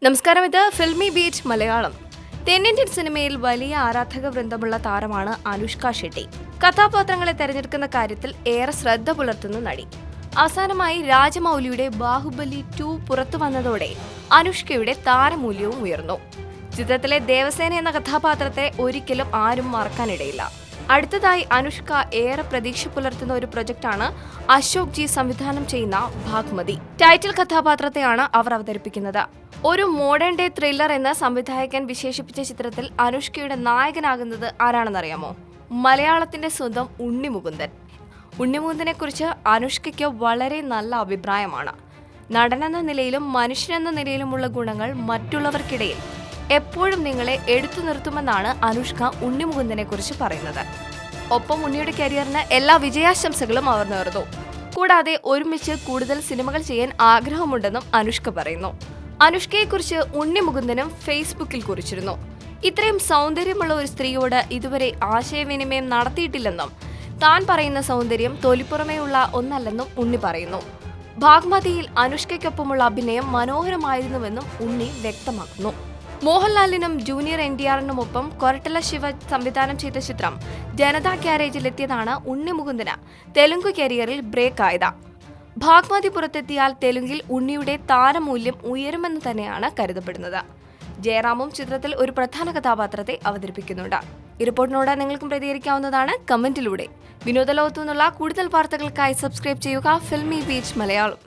നമസ്കാരം, ഇത് filmy beat Malayalam. തെന്നിന്ത്യൻ സിനിമയിൽ വലിയ ആരാധക വൃന്ദമുള്ള താരമാണ് അനുഷ്ക ഷെട്ടി. കഥാപാത്രങ്ങളെ തെരഞ്ഞെടുക്കുന്ന കാര്യത്തിൽ ഏറെ ശ്രദ്ധ പുലർത്തുന്ന നടി. അവസാനമായി രാജമൗലിയുടെ ബാഹുബലി 2 പുറത്തു വന്നതോടെ അനുഷ്കയുടെ താരമൂല്യവും ഉയർന്നു. ചിത്രത്തിലെ ദേവസേന എന്ന കഥാപാത്രത്തെ ഒരിക്കലും ആരും മറക്കാനിടയില്ല. അടുത്തതായി അനുഷ്ക ഏറെ പ്രതീക്ഷ പുലർത്തുന്ന ഒരു പ്രൊജക്ടാണ് അശോക് ജി സംവിധാനം ചെയ്യുന്ന ഭാഗ്മതി. ടൈറ്റിൽ കഥാപാത്രത്തെയാണ് അവർ അവതരിപ്പിക്കുന്നത്. ഒരു മോഡേൺ ഡേ ത്രില്ലർ എന്ന സംവിധായകൻ വിശേഷിപ്പിച്ച ചിത്രത്തിൽ അനുഷ്കയുടെ നായകനാകുന്നത് ആരാണെന്നറിയാമോ? മലയാളത്തിന്റെ സ്വന്തം ഉണ്ണിമുകുന്ദൻ. ഉണ്ണിമുകുന്ദനെ കുറിച്ച് അനുഷ്കയ്ക്ക് വളരെ നല്ല അഭിപ്രായമാണ്. നടനെന്ന നിലയിലും മനുഷ്യനെന്ന നിലയിലുമുള്ള ഗുണങ്ങൾ മറ്റുള്ളവർക്കിടയിൽ എപ്പോഴും നിങ്ങളെ എടുത്തു നിർത്തുമെന്നാണ് അനുഷ്ക ഉണ്ണിമുകുന്ദനെ കുറിച്ച് പറയുന്നത്. ഒപ്പം ഉണ്ണിയുടെ കരിയറിന് എല്ലാ വിജയാശംസകളും അവർ നേർന്നു. കൂടാതെ ഒരുമിച്ച് കൂടുതൽ സിനിമകൾ ചെയ്യാൻ ആഗ്രഹമുണ്ടെന്നും അനുഷ്ക പറയുന്നു. അനുഷ്കയെക്കുറിച്ച് ഉണ്ണിമുകുന്ദനും ഫേസ്ബുക്കിൽ കുറിച്ചിരുന്നു. ഇത്രയും സൗന്ദര്യമുള്ള ഒരു സ്ത്രീയോട് ഇതുവരെ ആശയവിനിമയം നടത്തിയിട്ടില്ലെന്നും താൻ പറയുന്ന സൗന്ദര്യം തൊലിപ്പുറമേയുള്ള ഒന്നല്ലെന്നും ഉണ്ണി പറയുന്നു. ഭാഗ്മതിയിൽ അനുഷ്കയ്ക്കൊപ്പമുള്ള അഭിനയം മനോഹരമായിരുന്നുവെന്നും ഉണ്ണി വ്യക്തമാക്കുന്നു. മോഹൻലാലിനും ജൂനിയർ NTRനുമൊപ്പം കൊരട്ടല ശിവ സംവിധാനം ചെയ്ത ചിത്രം ജനതാ ഗ്യാരേജിലെത്തിയതാണ് ഉണ്ണിമുകുന്ദന് തെലുങ്ക് കരിയറിൽ ബ്രേക്ക് ആയത്. ഭാഗ്മതി പുറത്തെത്തിയാൽ തെലുങ്കിൽ ഉണ്ണിയുടെ താരമൂല്യം ഉയരുമെന്ന് തന്നെയാണ് കരുതപ്പെടുന്നത്. ജയറാമും ചിത്രത്തിൽ ഒരു പ്രധാന കഥാപാത്രത്തെ അവതരിപ്പിക്കുന്നുണ്ട്. ഈ റിപ്പോർട്ടിനോട് നിങ്ങൾക്കും പ്രതികരിക്കാവുന്നതാണ് കമന്റിലൂടെ. വിനോദ ലോകത്തു നിന്നുള്ള കൂടുതൽ വാർത്തകൾക്കായി സബ്സ്ക്രൈബ് ചെയ്യുക ഫിൽമി ബീറ്റ് മലയാളം.